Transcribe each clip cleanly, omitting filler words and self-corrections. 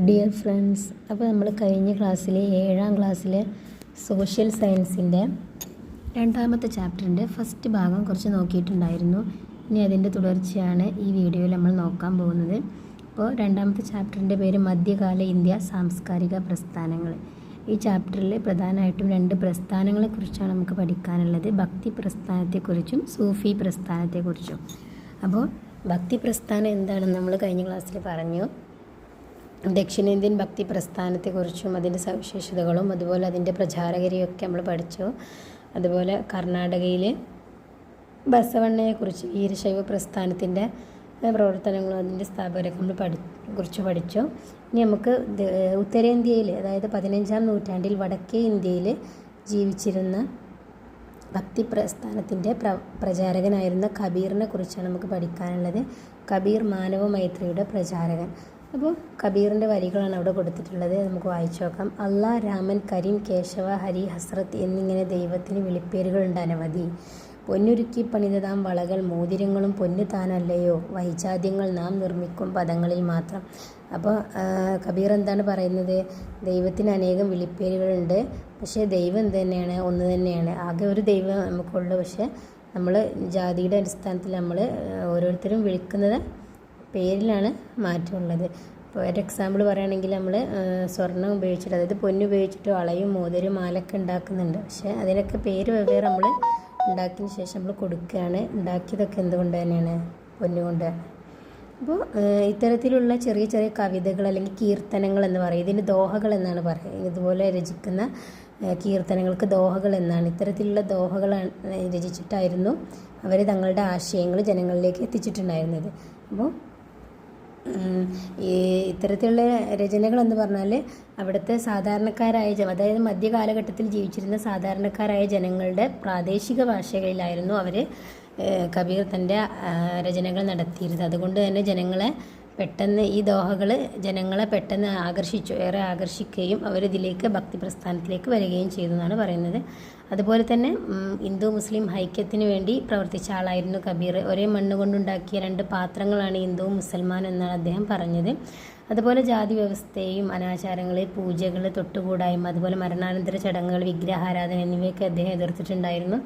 Dear friends, അപ്പോൾ നമ്മൾ കഴിഞ്ഞ ക്ലാസ്സിൽ 7ാം ക്ലാസ്സിലെ സോഷ്യൽ സയൻസിൻ്റെ 2ാമത്തെ ചാപ്റ്ററിൻ്റെ ഫസ്റ്റ് ഭാഗം കുറച്ച് നോക്കിയിട്ടുണ്ടായിരുന്നു. ഇനി അതിൻ്റെ തുടർച്ചയാണ് ഈ വീഡിയോയിൽ നമ്മൾ നോക്കാൻ പോകുന്നത്. അപ്പോൾ 2ാമത്തെ ചാപ്റ്ററിൻ്റെ പേര് മധ്യകാല ഇന്ത്യ സാംസ്കാരിക പ്രസ്ഥാനങ്ങൾ. ഈ ചാപ്റ്ററിൽ പ്രധാനമായിട്ടും 2 പ്രസ്ഥാനങ്ങളെക്കുറിച്ചാണ് നമുക്ക് പഠിക്കാനുള്ളത്. ഭക്തി പ്രസ്ഥാനത്തെക്കുറിച്ചും സൂഫി പ്രസ്ഥാനത്തെക്കുറിച്ചും. അപ്പോൾ ഭക്തി പ്രസ്ഥാനം എന്താണെന്ന് നമ്മൾ കഴിഞ്ഞ ക്ലാസ്സിൽ പറഞ്ഞു. ദക്ഷിണേന്ത്യൻ ഭക്തി പ്രസ്ഥാനത്തെക്കുറിച്ചും അതിൻ്റെ സവിശേഷതകളും അതുപോലെ അതിൻ്റെ പ്രചാരകരെയൊക്കെ നമ്മൾ പഠിച്ചു. അതുപോലെ കർണാടകയിൽ ബസവണ്ണയെക്കുറിച്ച് വീരശൈവ പ്രസ്ഥാനത്തിൻ്റെ പ്രവർത്തനങ്ങളും അതിൻ്റെ സ്ഥാപകരൊക്കെ നമ്മൾ കുറിച്ച് പഠിച്ചു. ഇനി നമുക്ക് ഉത്തരേന്ത്യയിൽ, അതായത് 15ാം നൂറ്റാണ്ടിൽ വടക്കേ ഇന്ത്യയിൽ ജീവിച്ചിരുന്ന ഭക്തി പ്രസ്ഥാനത്തിൻ്റെ പ്രചാരകനായിരുന്ന കബീറിനെ കുറിച്ചാണ് നമുക്ക് പഠിക്കാനുള്ളത്. കബീർ മാനവ മൈത്രിയുടെ പ്രചാരകൻ. അപ്പോൾ കബീറിൻ്റെ വരികളാണ് അവിടെ കൊടുത്തിട്ടുള്ളത്. നമുക്ക് വായിച്ചു നോക്കാം. അള്ളാ, രാമൻ, കരീം, കേശവ, ഹരി, ഹസ്രത്ത് എന്നിങ്ങനെ ദൈവത്തിന് വിളിപ്പേരുകളുണ്ട് അനവധി. പൊന്നുരുക്കി പണിതതാം വളകൾ മോതിരങ്ങളും പൊന്നു താനല്ലയോ, വൈജാദ്യങ്ങൾ നാം നിർമ്മിക്കും പദങ്ങളിൽ മാത്രം. അപ്പോൾ കബീർ എന്താണ് പറയുന്നത്? ദൈവത്തിന് അനേകം വിളിപ്പേരുകളുണ്ട്, പക്ഷേ ദൈവം എന്ത് തന്നെയാണ്? ഒന്ന് തന്നെയാണ്. ആകെ ഒരു ദൈവം നമുക്കുള്ളൂ. പക്ഷേ നമ്മൾ ജാതിയുടെ അടിസ്ഥാനത്തിൽ നമ്മൾ ഓരോരുത്തരും വിളിക്കുന്നത് പേരിലാണ് മാറ്റമുള്ളത്. ഇപ്പോൾ ഒരു എക്സാമ്പിൾ പറയുകയാണെങ്കിൽ നമ്മൾ സ്വർണ്ണം ഉപയോഗിച്ചിട്ട്, അതായത് പൊന്ന് ഉപയോഗിച്ചിട്ട് വളയും മോതിരം മാലൊക്കെ ഉണ്ടാക്കുന്നുണ്ട്. പക്ഷേ അതിനൊക്കെ പേര് വെവ്വേറെ നമ്മൾ ഉണ്ടാക്കിയതിന് ശേഷം നമ്മൾ കൊടുക്കുകയാണ്. ഉണ്ടാക്കിയതൊക്കെ എന്തുകൊണ്ട് തന്നെയാണ്? പൊന്നുകൊണ്ടാണ്. അപ്പോൾ ഇത്തരത്തിലുള്ള ചെറിയ ചെറിയ കവിതകൾ അല്ലെങ്കിൽ കീർത്തനങ്ങൾ എന്ന് പറയും. ഇതിന് ദോഹകൾ എന്നാണ് പറയുക. ഇതുപോലെ രചിക്കുന്ന കീർത്തനങ്ങൾക്ക് ദോഹകൾ എന്നാണ്. ഇത്തരത്തിലുള്ള ദോഹകൾ രചിച്ചിട്ടായിരുന്നു അവർ തങ്ങളുടെ ആശയങ്ങൾ ജനങ്ങളിലേക്ക് എത്തിച്ചിട്ടുണ്ടായിരുന്നത്. അപ്പോൾ ഈ ഇത്തരത്തിലുള്ള രചനകൾ എന്ന് പറഞ്ഞാൽ അവിടുത്തെ സാധാരണക്കാരായ അതായത് മധ്യകാലഘട്ടത്തിൽ ജീവിച്ചിരുന്ന സാധാരണക്കാരായ ജനങ്ങളുടെ പ്രാദേശിക ഭാഷകളിലായിരുന്നു അവർ കബീർ തൻ്റെ രചനകൾ നടത്തിയിരുന്നത്. അതുകൊണ്ട് തന്നെ ജനങ്ങളെ പെട്ടെന്ന് ഈ ദോഹകൾ ജനങ്ങളെ പെട്ടെന്ന് ഏറെ ആകർഷിക്കുകയും അവരിതിലേക്ക് ഭക്തി പ്രസ്ഥാനത്തിലേക്ക് വരികയും ചെയ്തു എന്നാണ് പറയുന്നത്. അതുപോലെ തന്നെ ഹിന്ദു മുസ്ലിം ഐക്യത്തിന് വേണ്ടി പ്രവർത്തിച്ച ആളായിരുന്നു കബീർ. ഒരേ മണ്ണ് കൊണ്ടുണ്ടാക്കിയ 2 പാത്രങ്ങളാണ് ഹിന്ദുവും മുസൽമാനും എന്നാണ് അദ്ദേഹം പറഞ്ഞത്. അതുപോലെ ജാതി വ്യവസ്ഥയെയും അനാചാരങ്ങൾ, പൂജകൾ, തൊട്ടുകൂടായ്മ, അതുപോലെ മരണാനന്തര ചടങ്ങുകൾ, വിഗ്രഹാരാധന എന്നിവയൊക്കെ അദ്ദേഹം എതിർത്തിട്ടുണ്ടായിരുന്നു.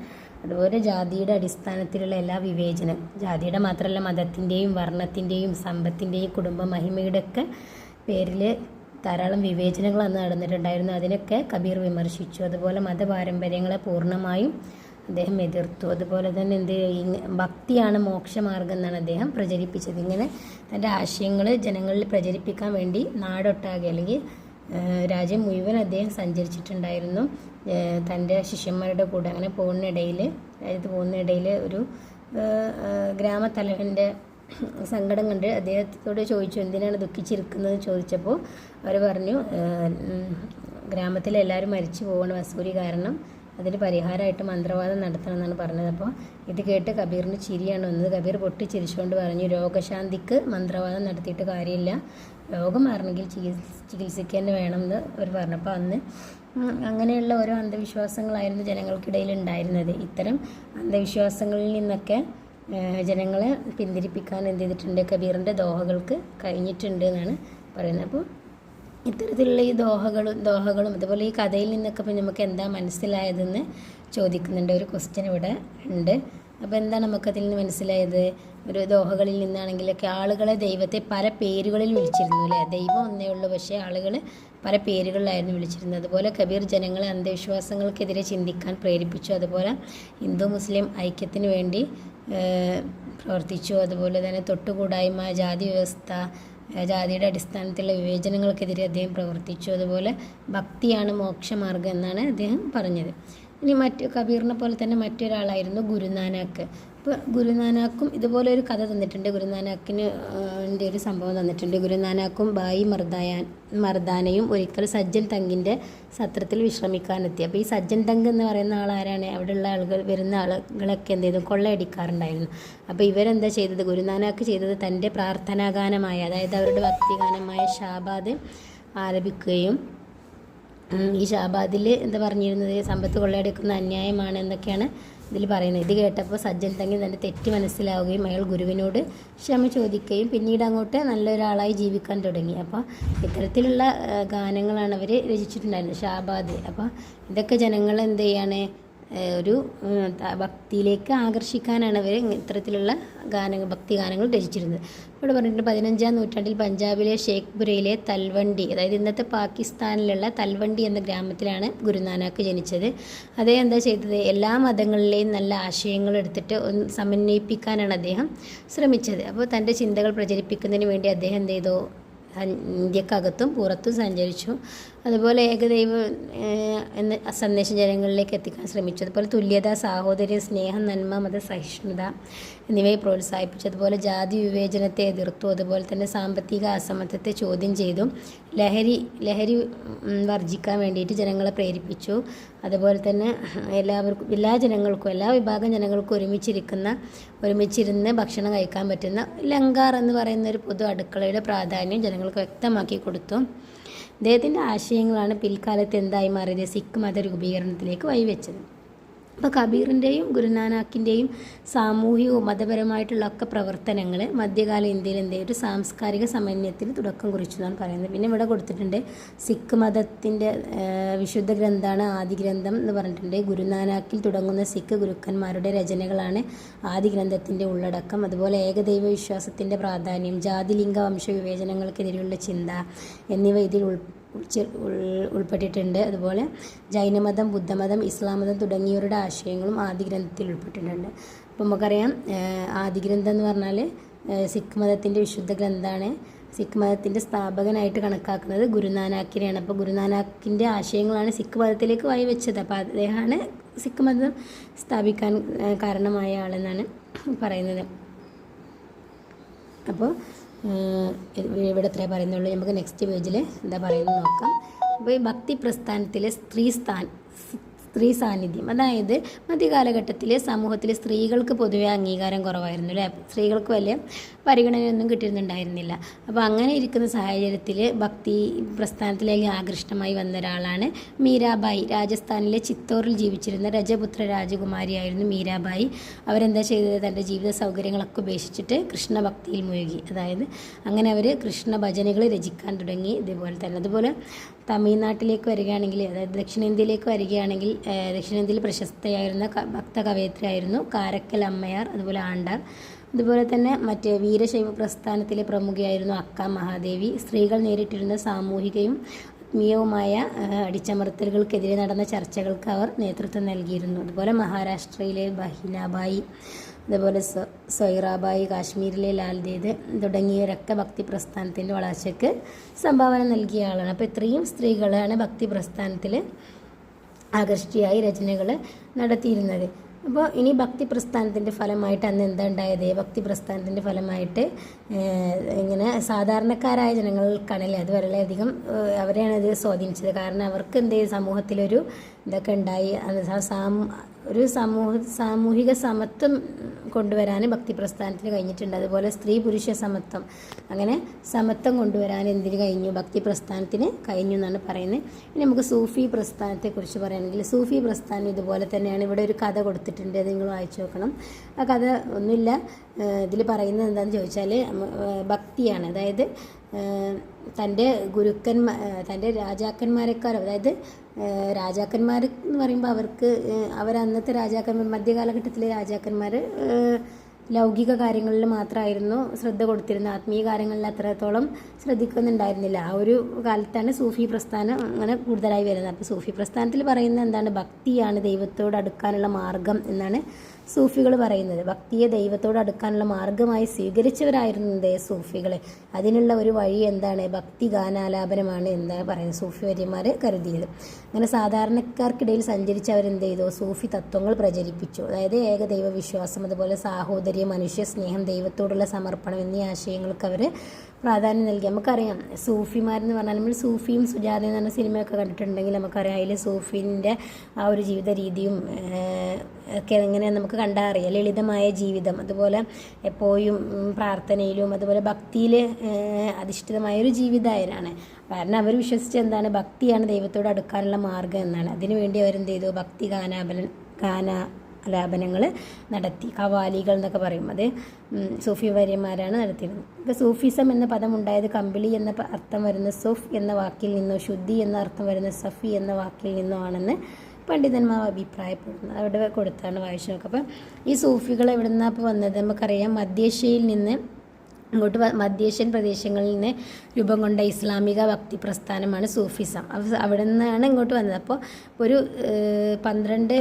അതുപോലെ ജാതിയുടെ അടിസ്ഥാനത്തിലുള്ള എല്ലാ വിവേചനം, ജാതിയുടെ മാത്രമല്ല മതത്തിൻ്റെയും വർണ്ണത്തിൻ്റെയും സമ്പത്തിൻ്റെയും കുടുംബ മഹിമയുടെയൊക്കെ പേരിൽ ധാരാളം വിവേചനങ്ങൾ അന്ന് നടന്നിട്ടുണ്ടായിരുന്നു. അതിനൊക്കെ കബീർ വിമർശിച്ചു. അതുപോലെ മതപാരമ്പര്യങ്ങളെ പൂർണ്ണമായും അദ്ദേഹം എതിർത്തു. അതുപോലെ തന്നെ ഭക്തിയാണ് മോക്ഷമാർഗം എന്നാണ് അദ്ദേഹം പ്രചരിപ്പിച്ചത്. ഇങ്ങനെ തൻ്റെ ആശയങ്ങൾ ജനങ്ങളിൽ പ്രചരിപ്പിക്കാൻ വേണ്ടി നാടൊട്ടാകെ അല്ലെങ്കിൽ രാജ്യം മുഴുവൻ അദ്ദേഹം സഞ്ചരിച്ചിട്ടുണ്ടായിരുന്നു തൻ്റെ ശിഷ്യന്മാരുടെ കൂടെ. അങ്ങനെ പോകുന്നിടയിൽ ഒരു ഗ്രാമത്തലവൻ്റെ സങ്കടം കണ്ട് അദ്ദേഹത്തോട് ചോദിച്ചു, എന്തിനാണ് ദുഃഖിച്ചിരിക്കുന്നത് ചോദിച്ചപ്പോൾ അവർ പറഞ്ഞു, ഗ്രാമത്തിലെ എല്ലാവരും മരിച്ചു പോകണം വസൂരി കാരണം, അതിന് പരിഹാരമായിട്ട് മന്ത്രവാദം നടത്തണം എന്നാണ് പറഞ്ഞത്. അപ്പോൾ ഇത് കേട്ട് കബീറിന് ചിരിയാണ് വന്നത്. കബീർ പൊട്ടിച്ചിരിച്ചുകൊണ്ട് പറഞ്ഞു, രോഗശാന്തിക്ക് മന്ത്രവാദം നടത്തിയിട്ട് കാര്യമില്ല, രോഗം മാറണമെങ്കിൽ ചികിത്സിക്കുക തന്നെ വേണമെന്ന് അവർ പറഞ്ഞപ്പോൾ അന്ന് അങ്ങനെയുള്ള ഓരോ അന്ധവിശ്വാസങ്ങളായിരുന്നു ജനങ്ങൾക്കിടയിൽ ഉണ്ടായിരുന്നത്. ഇത്തരം അന്ധവിശ്വാസങ്ങളിൽ നിന്നൊക്കെ ജനങ്ങളെ പിന്തിരിപ്പിക്കാൻ എന്ത് ചെയ്തിട്ടുണ്ട്? കബീറിൻ്റെ ദോഹകൾക്ക് കഴിഞ്ഞിട്ടുണ്ട് എന്നാണ് പറയുന്നത്. അപ്പോൾ ഇത്തരത്തിലുള്ള ഈ ദോഹകളും അതുപോലെ ഈ കഥയിൽ നിന്നൊക്കെ ഇപ്പം നമുക്ക് എന്താ മനസ്സിലായതെന്ന് ചോദിക്കുന്നുണ്ട്. ഒരു ക്വസ്റ്റ്യൻ ഇവിടെ ഉണ്ട്. അപ്പോൾ എന്താണ് നമുക്കതിൽ നിന്ന് മനസ്സിലായത്? ഒരു ദോഹകളിൽ നിന്നാണെങ്കിലൊക്കെ ആളുകളെ ദൈവത്തെ പല പേരുകളിൽ വിളിച്ചിരുന്നു അല്ലേ? ദൈവം ഒന്നേ ഉള്ളൂ, പക്ഷേ ആളുകൾ പല പേരുകളിലായിരുന്നു വിളിച്ചിരുന്നത്. അതുപോലെ കബീർ ജനങ്ങളെ അന്ധവിശ്വാസങ്ങൾക്കെതിരെ ചിന്തിക്കാൻ പ്രേരിപ്പിച്ചു. അതുപോലെ ഹിന്ദു മുസ്ലിം ഐക്യത്തിന് വേണ്ടി പ്രവർത്തിച്ചു. അതുപോലെ തന്നെ തൊട്ടുകൂടായ്മ, ജാതി വ്യവസ്ഥ, ജാതിയുടെ അടിസ്ഥാനത്തിലുള്ള വിവേചനങ്ങൾക്കെതിരെ അദ്ദേഹം പ്രവർത്തിച്ചു. അതുപോലെ ഭക്തിയാണ് മോക്ഷമാർഗം എന്നാണ് അദ്ദേഹം പറഞ്ഞത്. ഇനി കബീറിനെ പോലെ തന്നെ മറ്റൊരാളായിരുന്നു ഗുരുനാനാക്ക്. ഇപ്പോൾ ഗുരുനാനാക്കും ഇതുപോലെ ഒരു കഥ തന്നിട്ടുണ്ട്. ഗുരുനാനാക്കിന് ഒരു സംഭവം തന്നിട്ടുണ്ട്. ഗുരുനാനാക്കും ഭായി മർദാനയും ഒരിക്കൽ സജ്ജൻ തങ്കിൻ്റെ സത്രത്തിൽ വിശ്രമിക്കാനെത്തി. അപ്പോൾ ഈ സജ്ജൻ തങ്ക് എന്ന് പറയുന്ന ആളാരാണ്? അവിടെയുള്ള വരുന്ന ആളുകളൊക്കെ എന്ത് ചെയ്തു? കൊള്ളയടിക്കാറുണ്ടായിരുന്നു. അപ്പോൾ ഇവരെന്താ ചെയ്തത്? ഗുരുനാനാക്ക് ചെയ്തത് തൻ്റെ പ്രാർത്ഥനാഗാനമായ, അതായത് അവരുടെ ഭക്തിഗാനമായ ഷാബാദ് ആലപിക്കുകയും ഈ ഷാബാദിൽ എന്താ പറഞ്ഞിരുന്നത്? സമ്പത്ത് കൊള്ളയടിക്കുന്ന അന്യായമാണ് എന്നൊക്കെയാണ് ഇതിൽ പറയുന്നത്. ഇത് കേട്ടപ്പോൾ സജ്ജൻ തങ്ങി തൻ്റെ തെറ്റ് മനസ്സിലാവുകയും അയാൾ ഗുരുവിനോട് ക്ഷമ ചോദിക്കുകയും പിന്നീട് അങ്ങോട്ട് നല്ലൊരാളായി ജീവിക്കാൻ തുടങ്ങി. അപ്പോൾ ഇത്തരത്തിലുള്ള ഗാനങ്ങളാണ് അവർ രചിച്ചിട്ടുണ്ടായിരുന്നത്, ഷാബാദ്. അപ്പോൾ ഇതൊക്കെ ജനങ്ങളെ എന്ത് ചെയ്യാണ്, ഒരു ഭക്തിയിലേക്ക് ആകർഷിക്കാനാണ് അവർ ഇത്തരത്തിലുള്ള ഭക്തി ഗാനങ്ങൾ രചിച്ചിരുന്നത്. ഇവിടെ പറഞ്ഞിട്ടുണ്ട് 15-ാം നൂറ്റാണ്ടിൽ പഞ്ചാബിലെ ഷേഖ്പുരയിലെ തൽവണ്ടി, അതായത് ഇന്നത്തെ പാകിസ്ഥാനിലുള്ള തൽവണ്ടി എന്ന ഗ്രാമത്തിലാണ് ഗുരുനാനാക്ക് ജനിച്ചത്. അദ്ദേഹം എന്താ ചെയ്തത്, എല്ലാ മതങ്ങളിലെയും നല്ല ആശയങ്ങൾ എടുത്തിട്ട് സമന്വയിപ്പിക്കാനാണ് അദ്ദേഹം ശ്രമിച്ചത്. അപ്പോൾ തൻ്റെ ചിന്തകൾ പ്രചരിപ്പിക്കുന്നതിന് വേണ്ടി അദ്ദേഹം എന്ത് ചെയ്തു, ഇന്ത്യക്കകത്തും പുറത്തും സഞ്ചരിച്ചു. അതുപോലെ ഏകദൈവ എന്ന സന്ദേശം ജനങ്ങളിലേക്ക് എത്തിക്കാൻ ശ്രമിച്ചു. അതുപോലെ തുല്യത, സാഹോദര്യം, സ്നേഹം, നന്മ, മതസഹിഷ്ണുത എന്നിവയെ പ്രോത്സാഹിപ്പിച്ചു. അതുപോലെ ജാതി വിവേചനത്തെ എതിർത്തു. അതുപോലെ തന്നെ സാമ്പത്തിക അസമത്വത്തെ ചോദ്യം ചെയ്തു. ലഹരി വർജിക്കാൻ വേണ്ടിയിട്ട് ജനങ്ങളെ പ്രേരിപ്പിച്ചു. അതുപോലെ തന്നെ എല്ലാ ജനങ്ങൾക്കും, എല്ലാ വിഭാഗം ജനങ്ങൾക്കും ഒരുമിച്ചിരുന്ന് ഭക്ഷണം കഴിക്കാൻ പറ്റുന്ന ലങ്കാർ എന്ന് പറയുന്ന ഒരു പൊതു അടുക്കളയുടെ പ്രാധാന്യം ജനങ്ങൾക്ക് വ്യക്തമാക്കി കൊടുത്തു. അദ്ദേഹത്തിൻ്റെ ആശയങ്ങളാണ് പിൽക്കാലത്ത് എന്തായി മാറിയത്, സിഖ് മത രൂപീകരണത്തിലേക്ക് വഴിവെച്ചത്. അപ്പോൾ കബീറിൻ്റെയും ഗുരുനാനാക്കിൻ്റെയും സാമൂഹികവും മതപരമായിട്ടുള്ള ഒക്കെ പ്രവർത്തനങ്ങൾ മധ്യകാല ഇന്ത്യയിൽ ഒരു സാംസ്കാരിക സമന്വയത്തിന് തുടക്കം കുറിച്ചു എന്നാണ് പറയുന്നത്. പിന്നെ ഇവിടെ കൊടുത്തിട്ടുണ്ട്, സിഖ് മതത്തിൻ്റെ വിശുദ്ധ ഗ്രന്ഥമാണ് ആദി ഗ്രന്ഥം എന്ന് പറഞ്ഞിട്ടുണ്ട്. ഗുരുനാനാക്കിൽ തുടങ്ങുന്ന സിഖ് ഗുരുക്കന്മാരുടെ രചനകളാണ് ആദി ഗ്രന്ഥത്തിൻ്റെ ഉള്ളടക്കം. അതുപോലെ ഏകദൈവ വിശ്വാസത്തിൻ്റെ പ്രാധാന്യം, ജാതിലിംഗ വംശ വിവേചനങ്ങൾക്കെതിരെയുള്ള ചിന്ത എന്നിവ ഇതിൽ ഉൾപ്പെട്ടിട്ടുണ്ട്. അതുപോലെ ജൈനമതം, ബുദ്ധമതം, ഇസ്ലാം മതം തുടങ്ങിയവരുടെ ആശയങ്ങളും ആദി ഗ്രന്ഥത്തിൽ ഉൾപ്പെട്ടിട്ടുണ്ട്. അപ്പോൾ നമുക്കറിയാം, ആദി ഗ്രന്ഥം എന്ന് പറഞ്ഞാൽ സിഖ് മതത്തിൻ്റെ വിശുദ്ധ ഗ്രന്ഥമാണ്. സിഖ് മതത്തിൻ്റെ സ്ഥാപകനായിട്ട് കണക്കാക്കുന്നത് ഗുരുനാനാക്കിനെയാണ്. അപ്പോൾ ഗുരുനാനാക്കിൻ്റെ ആശയങ്ങളാണ് സിഖ് മതത്തിലേക്ക് വഴിവെച്ചത്. അപ്പോൾ അദ്ദേഹമാണ് സിഖ് മതം സ്ഥാപിക്കാൻ കാരണമായ ആളെന്നാണ് പറയുന്നത്. അപ്പോൾ ഇവിടെ എത്ര പറയുന്നുള്ളൂ, നമുക്ക് നെക്സ്റ്റ് പേജിൽ എന്താ പറയുന്നത് നോക്കാം. അപ്പോൾ ഈ ഭക്തി പ്രസ്ഥാനത്തിലെ സ്ത്രീ സാന്നിധ്യം, അതായത് മധ്യകാലഘട്ടത്തിലെ സമൂഹത്തിലെ സ്ത്രീകൾക്ക് പൊതുവെ അംഗീകാരം കുറവായിരുന്നു അല്ലേ, സ്ത്രീകൾക്ക് വലിയ പരിഗണനയൊന്നും കിട്ടുന്നുണ്ടായിരുന്നില്ല. അപ്പോൾ അങ്ങനെ ഇരിക്കുന്ന സാഹചര്യത്തിൽ ഭക്തി പ്രസ്ഥാനത്തിലേക്ക് ആകൃഷ്ടമായി വന്ന ഒരാളാണ് മീരാബായി. രാജസ്ഥാനിലെ ചിത്തോറിൽ ജീവിച്ചിരുന്ന രജപുത്ര രാജകുമാരിയായിരുന്നു മീരാബായി. അവരെന്താ ചെയ്തത്, തൻ്റെ ജീവിത സൗകര്യങ്ങളൊക്കെ ഉപേക്ഷിച്ചിട്ട് കൃഷ്ണഭക്തിയിൽ മുഴുകി. അതായത് അങ്ങനെ അവർ കൃഷ്ണ ഭജനകൾ രചിക്കാൻ തുടങ്ങി. ഇതുപോലെ തന്നെ അതുപോലെ തമിഴ്നാട്ടിലേക്ക് വരികയാണെങ്കിൽ, അതായത് ദക്ഷിണേന്ത്യയിലേക്ക് വരികയാണെങ്കിൽ, ദക്ഷിണേന്ത്യയിൽ പ്രശസ്തയായിരുന്ന ഭക്ത കവയിത്രിയായിരുന്നു കാരക്കൽ അമ്മയാർ, അതുപോലെ ആണ്ടാർ. അതുപോലെ തന്നെ മറ്റ് വീരശൈവ പ്രസ്ഥാനത്തിലെ പ്രമുഖയായിരുന്നു അക്ക മഹാദേവി. സ്ത്രീകൾ നേരിട്ടിരുന്ന സാമൂഹികയും ആത്മീയവുമായ അടിച്ചമർത്തലുകൾക്കെതിരെ നടന്ന ചർച്ചകൾക്ക് അവർ നേതൃത്വം നൽകിയിരുന്നു. അതുപോലെ മഹാരാഷ്ട്രയിലെ ബഹിനാബായി, അതുപോലെ സൊയ്റാബായി, കാശ്മീരിലെ ലാൽദേദ് തുടങ്ങിയവരൊക്കെ ഭക്തി പ്രസ്ഥാനത്തിൻ്റെ വളർച്ചയ്ക്ക് സംഭാവന നൽകിയ ആളാണ്. അപ്പോൾ ഇത്രയും സ്ത്രീകളാണ് ഭക്തി പ്രസ്ഥാനത്തിൽ ആകർഷിയായി രചനകൾ നടത്തിയിരുന്നത്. അപ്പോൾ ഇനി ഭക്തി പ്രസ്ഥാനത്തിൻ്റെ ഫലമായിട്ട് അന്ന് എന്താ ഉണ്ടായത്, ഭക്തി പ്രസ്ഥാനത്തിൻ്റെ ഫലമായിട്ട് ഇങ്ങനെ സാധാരണക്കാരായ ജനങ്ങൾക്കാണല്ലേ അത് വളരെയധികം അവരെയാണ് ഇത് സ്വാധീനിച്ചത്. കാരണം അവർക്ക് എന്ത് സമൂഹത്തിലൊരു ഇതൊക്കെ ഉണ്ടായി, ഒരു സാമൂഹിക സമത്വം കൊണ്ടുവരാൻ ഭക്തി പ്രസ്ഥാനത്തിന് കഴിഞ്ഞിട്ടുണ്ട്. അതുപോലെ സ്ത്രീ പുരുഷ സമത്വം, അങ്ങനെ സമത്വം കൊണ്ടുവരാൻ എന്തിന് കഴിഞ്ഞു, ഭക്തി പ്രസ്ഥാനത്തിന് കഴിഞ്ഞു എന്നാണ് പറയുന്നത്. ഇനി നമുക്ക് സൂഫി പ്രസ്ഥാനത്തെക്കുറിച്ച് പറയുകയാണെങ്കിൽ, സൂഫി പ്രസ്ഥാനം ഇതുപോലെ തന്നെയാണ്. ഇവിടെ ഒരു കഥ കൊടുത്തിട്ടുണ്ട്, അത് നിങ്ങൾ വായിച്ചു നോക്കണം. ആ കഥ ഒന്നുമില്ല, ഇതിൽ പറയുന്നത് എന്താണെന്ന് ചോദിച്ചാൽ ഭക്തിയാണ്. അതായത് തൻ്റെ തൻ്റെ രാജാക്കന്മാരെക്കാളും, അതായത് രാജാക്കന്മാർ എന്ന് പറയുമ്പോൾ അവരന്നത്തെ രാജാക്കന്മാർ, മധ്യകാലഘട്ടത്തിലെ രാജാക്കന്മാർ ലൗകിക കാര്യങ്ങളിൽ മാത്രമായിരുന്നു ശ്രദ്ധ കൊടുത്തിരുന്നത്, ആത്മീയ കാര്യങ്ങളിൽ അത്രത്തോളം ശ്രദ്ധിക്കുന്നുണ്ടായിരുന്നില്ല. ആ ഒരു കാലത്താണ് സൂഫി പ്രസ്ഥാനം അങ്ങനെ കൂടുതലായി വരുന്നത്. അപ്പോൾ സൂഫി പ്രസ്ഥാനത്തിൽ പറയുന്നത് എന്താണ്, ഭക്തിയാണ് ദൈവത്തോട് അടുക്കാനുള്ള മാർഗം എന്നാണ് സൂഫികൾ പറയുന്നത്. ഭക്തിയെ ദൈവത്തോട് അടുക്കാനുള്ള മാർഗമായി സ്വീകരിച്ചവരായിരുന്നു സൂഫികൾ. അതിനുള്ള ഒരു വഴി എന്താണ്, ഭക്തി ഗാനാലാപനമാണ് എന്താണ് പറയുന്നത് സൂഫി വര്യന്മാർ കരുതിയത്. അങ്ങനെ സാധാരണക്കാർക്കിടയിൽ സഞ്ചരിച്ചവരെന്ത് ചെയ്തു, സൂഫി തത്വങ്ങൾ പ്രചരിപ്പിച്ചു. അതായത് ഏകദൈവ വിശ്വാസം, അതുപോലെ സാഹോദര്യം, മനുഷ്യ സ്നേഹം, ദൈവത്തോടുള്ള സമർപ്പണം എന്നീ ആശയങ്ങൾക്ക് അവർ പ്രാധാന്യം നൽകി. നമുക്കറിയാം സൂഫിമാരെന്ന് പറഞ്ഞാൽ, നമ്മൾ സൂഫിയും സുജാത എന്ന് പറഞ്ഞ സിനിമയൊക്കെ കണ്ടിട്ടുണ്ടെങ്കിൽ നമുക്കറിയാം അതിൽ സൂഫിൻ്റെ ആ ഒരു ജീവിത രീതിയും ഒക്കെ എങ്ങനെയാണ് നമുക്ക് കണ്ടാൽ അറിയാം. ലളിതമായ ജീവിതം, അതുപോലെ എപ്പോഴും പ്രാർത്ഥനയിലും അതുപോലെ ഭക്തിയിൽ അധിഷ്ഠിതമായൊരു ജീവിതമായവരാണ്. കാരണം അവർ വിശ്വസിച്ച എന്താണ്, ഭക്തിയാണ് ദൈവത്തോട് അടുക്കാനുള്ള മാർഗ്ഗം എന്നാണ്. അതിനുവേണ്ടി അവരെന്ത് ചെയ്തു, ഭക്തി ആലാപനങ്ങൾ നടത്തി. ഖവാലികൾ എന്നൊക്കെ പറയും. അത് സൂഫി വര്യന്മാരാണ് നടത്തിയിരുന്നത്. ഇപ്പോൾ സൂഫിസം എന്ന പദം ഉണ്ടായത് കമ്പിളി എന്ന അർത്ഥം വരുന്ന സുഫ് എന്ന വാക്കിൽ നിന്നോ ശുദ്ധി എന്ന അർത്ഥം വരുന്ന സഫി എന്ന വാക്കിൽ നിന്നോ ആണെന്ന് പണ്ഡിതന്മാർ അഭിപ്രായപ്പെടുന്നു. അവിടെ കൊടുത്താണ് വായിച്ചു നോക്കുക. അപ്പം ഈ സൂഫികൾ എവിടെ നിന്നാണ് അപ്പോൾ വന്നത്? നമുക്കറിയാം, മധ്യേഷ്യയിൽ നിന്ന് ഇങ്ങോട്ട് മധ്യേഷ്യൻ പ്രദേശങ്ങളിൽ നിന്ന് രൂപം കൊണ്ട ഇസ്ലാമിക ഭക്തി പ്രസ്ഥാനമാണ് സൂഫിസം. അവിടെ നിന്നാണ് ഇങ്ങോട്ട് വന്നത്. അപ്പോൾ ഒരു 12,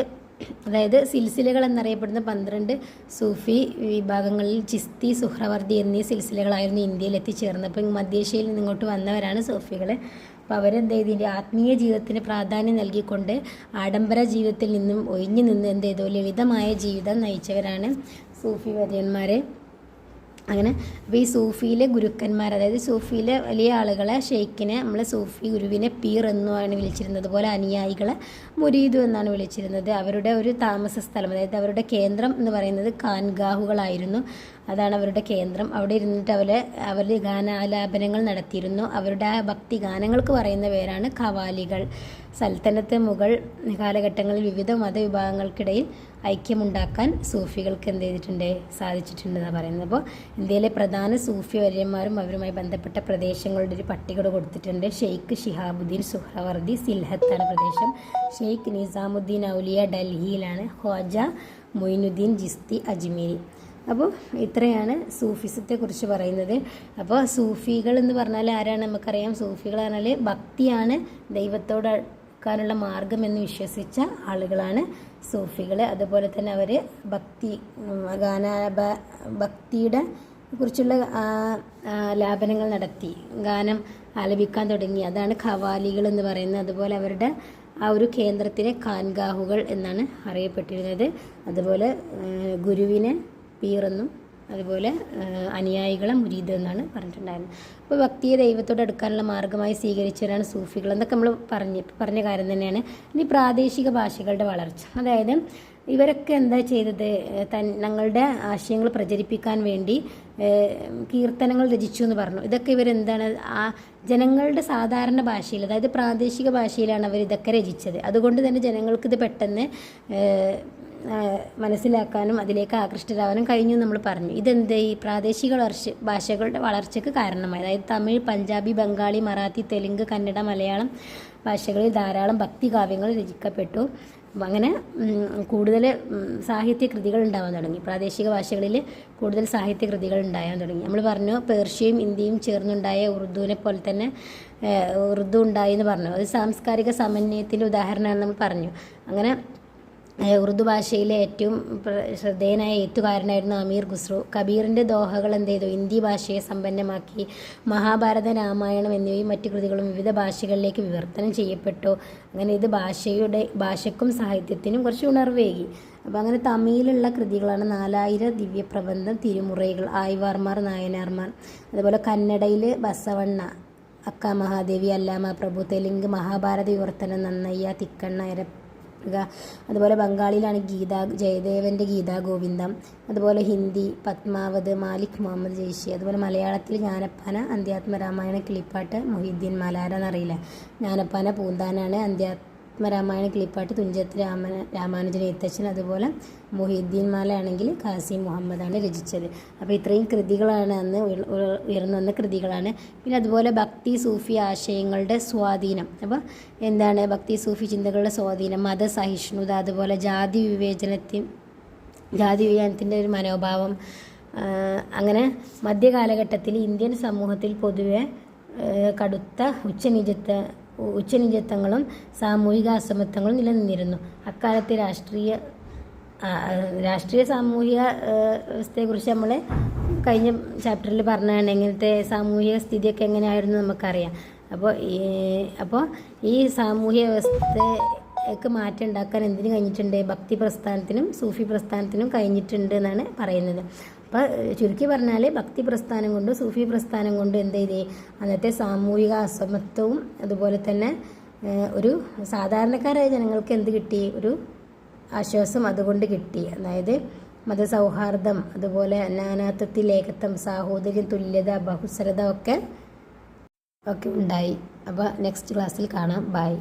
അതായത് സിൽസിലകൾ എന്നറിയപ്പെടുന്ന 12 സൂഫി വിഭാഗങ്ങളിൽ ചിസ്തി, സുഹ്രവർദി എന്നീ സിൽസിലകളായിരുന്നു ഇന്ത്യയിൽ എത്തിച്ചേർന്നത്. അപ്പോൾ മധ്യേഷ്യയിൽ നിന്ന് ഇങ്ങോട്ട് വന്നവരാണ് സൂഫികൾ. അപ്പോൾ അവരെന്ത് ചെയ്തു, ആത്മീയ ജീവിതത്തിന് പ്രാധാന്യം നൽകിക്കൊണ്ട് ആഡംബര ജീവിതത്തിൽ നിന്നും ഒഴിഞ്ഞു നിന്ന് എന്ത് ചെയ്തു, ലളിതമായ ജീവിതം നയിച്ചവരാണ് സൂഫി വര്യന്മാർ. അങ്ങനെ അപ്പോൾ ഈ സൂഫിയിലെ ഗുരുക്കന്മാർ, അതായത് സൂഫിയിലെ വലിയ ആളുകളെ ഷെയ്ഖിനെ നമ്മൾ സൂഫി ഗുരുവിനെ പീർ എന്നുമാണ് വിളിച്ചിരുന്നത്. അതുപോലെ അനുയായികളെ മുരീദു എന്നാണ് വിളിച്ചിരുന്നത്. അവരുടെ ഒരു താമസ സ്ഥലം, അതായത് അവരുടെ കേന്ദ്രം എന്ന് പറയുന്നത് ഖാൻഗാഹുകളായിരുന്നു. അതാണ് അവരുടെ കേന്ദ്രം. അവിടെ ഇരുന്നിട്ട് അവർ ഗാനാലാപനങ്ങൾ നടത്തിയിരുന്നു. അവരുടെ ആ ഭക്തി ഗാനങ്ങൾക്ക് പറയുന്ന പേരാണ് ഖവാലികൾ. സൽത്തനത്ത് മുഗൾ കാലഘട്ടങ്ങളിൽ വിവിധ മതവിഭാഗങ്ങൾക്കിടയിൽ ഐക്യമുണ്ടാക്കാൻ സൂഫികൾക്ക് എന്ത് ചെയ്തിട്ടുണ്ട്, സാധിച്ചിട്ടുണ്ടെന്നാണ് പറയുന്നത്. അപ്പോൾ ഇന്ത്യയിലെ പ്രധാന സൂഫി വര്യന്മാരും അവരുമായി ബന്ധപ്പെട്ട പ്രദേശങ്ങളുടെ ഒരു പട്ടിക കൊടുത്തിട്ടുണ്ട്. ഷെയ്ഖ് ഷിഹാബുദ്ദീൻ സുഹ്രവർദി സിൽഹത്താണ് പ്രദേശം. ഷെയ്ഖ് നിസാമുദ്ദീൻ ഔലിയ ഡൽഹിയിലാണ്. ഖ്വാജ മൊയിനുദ്ദീൻ ചിസ്തി അജ്മീരി. അപ്പോൾ ഇത്രയാണ് സൂഫിസത്തെക്കുറിച്ച് പറയുന്നത്. അപ്പോൾ സൂഫികൾ എന്ന് പറഞ്ഞാൽ ആരാണ്? നമുക്കറിയാം, സൂഫികൾ പറഞ്ഞാൽ ഭക്തിയാണ് ദൈവത്തോട് അടുക്കാനുള്ള മാർഗം എന്ന് വിശ്വസിച്ച ആളുകളാണ് സൂഫികൾ. അതുപോലെ തന്നെ അവർ ഭക്തിയുടെ കുറിച്ചുള്ള ലാപനങ്ങൾ നടത്തി, ഗാനം ആലപിക്കാൻ തുടങ്ങി. അതാണ് ഖവാലികൾ എന്ന് പറയുന്നത്. അതുപോലെ അവരുടെ ആ ഒരു കേന്ദ്രത്തിനെ ഖാൻഗാഹുകൾ എന്നാണ് അറിയപ്പെട്ടിരുന്നത്. അതുപോലെ ഗുരുവിനെ പീറെന്നും അതുപോലെ അനുയായികളെ മുരീദ് എന്നാണ് പറഞ്ഞിട്ടുണ്ടായിരുന്നത്. അപ്പോൾ ഭക്തിയെ ദൈവത്തോട് അടുക്കാനുള്ള മാർഗ്ഗമായി സ്വീകരിച്ചവരാണ് സൂഫികൾ എന്നൊക്കെ നമ്മൾ പറഞ്ഞ കാര്യം തന്നെയാണ്. ഇനി പ്രാദേശിക ഭാഷകളുടെ വളർച്ച, അതായത് ഇവരൊക്കെ എന്താ ചെയ്തത്, ഞങ്ങളുടെ ആശയങ്ങൾ പ്രചരിപ്പിക്കാൻ വേണ്ടി കീർത്തനങ്ങൾ രചിച്ചു എന്ന് പറഞ്ഞു. ഇതൊക്കെ ഇവരെന്താണ്, ആ ജനങ്ങളുടെ സാധാരണ ഭാഷയിൽ, അതായത് പ്രാദേശിക ഭാഷയിലാണ് അവർ ഇതൊക്കെ രചിച്ചത്. അതുകൊണ്ട് തന്നെ ജനങ്ങൾക്കിത് പെട്ടെന്ന് മനസ്സിലാക്കാനും അതിലേക്ക് ആകൃഷ്ടരാകാനും കഴിഞ്ഞു നമ്മൾ പറഞ്ഞു. ഇതെന്ത്, ഈ പ്രാദേശിക ഭാഷകളുടെ വളർച്ചയ്ക്ക് കാരണമായി. അതായത് തമിഴ്, പഞ്ചാബി, ബംഗാളി, മറാത്തി, തെലുങ്ക്, കന്നഡ, മലയാളം ഭാഷകളിൽ ധാരാളം ഭക്തികാവ്യങ്ങൾ രചിക്കപ്പെട്ടു. അങ്ങനെ കൂടുതൽ സാഹിത്യകൃതികൾ ഉണ്ടാവാൻ തുടങ്ങി. പ്രാദേശിക ഭാഷകളിൽ കൂടുതൽ സാഹിത്യകൃതികൾ ഉണ്ടാകാൻ തുടങ്ങി. നമ്മൾ പറഞ്ഞു പേർഷ്യയും ഇന്ത്യയും ചേർന്നുണ്ടായ ഉറുദുവിനെ പോലെ തന്നെ ഉറുദു ഉണ്ടായി എന്ന് പറഞ്ഞു. അത് സാംസ്കാരിക സമന്വയത്തിൻ്റെ ഉദാഹരണമാണെന്ന് നമ്മൾ പറഞ്ഞു. അങ്ങനെ ഉറുദു ഭാഷയിലെ ഏറ്റവും ശ്രദ്ധേയനായ എഴുത്തുകാരനായിരുന്നു അമീർ ഖുസ്രു. കബീറിൻ്റെ ദോഹകൾ എന്ത് ചെയ്തു, ഹിന്ദി ഭാഷയെ സമ്പന്നമാക്കി. മഹാഭാരത, രാമായണം എന്നിവയും മറ്റു കൃതികളും വിവിധ ഭാഷകളിലേക്ക് വിവർത്തനം ചെയ്യപ്പെട്ടു. അങ്ങനെ ഇത് ഭാഷയ്ക്കും സാഹിത്യത്തിനും കുറച്ച് ഉണർവേകി. അപ്പോൾ അങ്ങനെ തമിഴിലുള്ള കൃതികളാണ് 4000 ദിവ്യപ്രബന്ധം, തിരുമുറൈകൾ, ആയ്വാർമാർ, നായനാർമാർ. അതുപോലെ കന്നഡയിൽ ബസവണ്ണ, അക്ക മഹാദേവി, അല്ലാമ പ്രഭു. തെലുങ്ക് മഹാഭാരത വിവർത്തനം, നന്നയ്യ, തിക്കണ്ണ, അതുപോലെ ബംഗാളിലാണ് ജയദേവൻ്റെ ഗീതാ ഗോവിന്ദം. അതുപോലെ ഹിന്ദി പത്മാവത്, മാലിക് മുഹമ്മദ് ജയ്ഷി. അതുപോലെ മലയാളത്തിൽ ജ്ഞാനപ്പാന, അന്ത്യാത്മരാമായണ കിളിപ്പാട്ട്, മൊഹീദ്ദീൻ മലാരെന്നറിയില്ല. ജ്ഞാനപ്പാന പൂന്താനാണ്, അന്ത്യാത്മരാമായണ കിളിപ്പാട്ട് തുഞ്ചത്ത് രാമാനുജൻ എഴുത്തച്ഛൻ. അതുപോലെ മൊഹീദ്ദീൻ മാലയാണെങ്കിൽ ഖാസിം മുഹമ്മദാണ് രചിച്ചത്. അപ്പോൾ ഇത്രയും കൃതികളാണ് അന്ന് ഉയർന്നു വന്ന കൃതികളാണ്. പിന്നെ അതുപോലെ ഭക്തി സൂഫി ആശയങ്ങളുടെ സ്വാധീനം. അപ്പോൾ എന്താണ് ഭക്തി സൂഫി ചിന്തകളുടെ സ്വാധീനം? മതസഹിഷ്ണുത, അതുപോലെ ജാതി വിവേചനത്തിൻ്റെ ഒരു മനോഭാവം. അങ്ങനെ മധ്യകാലഘട്ടത്തിൽ ഇന്ത്യൻ സമൂഹത്തിൽ പൊതുവെ കടുത്ത ഉച്ചനീചത്വങ്ങളും സാമൂഹിക അസമത്വങ്ങളും നിലനിന്നിരുന്നു. അക്കാലത്തെ രാഷ്ട്രീയ സാമൂഹിക വ്യവസ്ഥയെക്കുറിച്ച് നമ്മൾ കഴിഞ്ഞ ചാപ്റ്ററിൽ പറഞ്ഞതാണ്. ഇങ്ങനത്തെ സാമൂഹിക സ്ഥിതിയൊക്കെ എങ്ങനെയായിരുന്നു നമുക്കറിയാം. അപ്പോൾ ഈ സാമൂഹിക വ്യവസ്ഥയ്ക്ക് മാറ്റം ഉണ്ടാക്കാൻ എന്തിനു കഴിഞ്ഞിട്ടുണ്ട്? ഭക്തി പ്രസ്ഥാനത്തിനും സൂഫി പ്രസ്ഥാനത്തിനും കഴിഞ്ഞിട്ടുണ്ട് എന്നാണ് പറയുന്നത്. അപ്പോൾ ചുരുക്കി പറഞ്ഞാൽ ഭക്തി പ്രസ്ഥാനം കൊണ്ട് സൂഫി പ്രസ്ഥാനം കൊണ്ട് എന്ത് ചെയ്തേ, അന്നത്തെ സാമൂഹിക അസമത്വവും അതുപോലെ തന്നെ ഒരു സാധാരണക്കാരായ ജനങ്ങൾക്ക് എന്ത് കിട്ടി, ഒരു ആശ്വാസം അതുകൊണ്ട് കിട്ടി. അതായത് മതസൗഹാർദ്ദം, അതുപോലെ നാനാത്വത്തിൽ ഏകത്വം, സാഹോദര്യം, തുല്യത, ബഹുസ്വരത ഒക്കെ ഉണ്ടായി. അപ്പോൾ നെക്സ്റ്റ് ക്ലാസ്സിൽ കാണാം. ബൈ.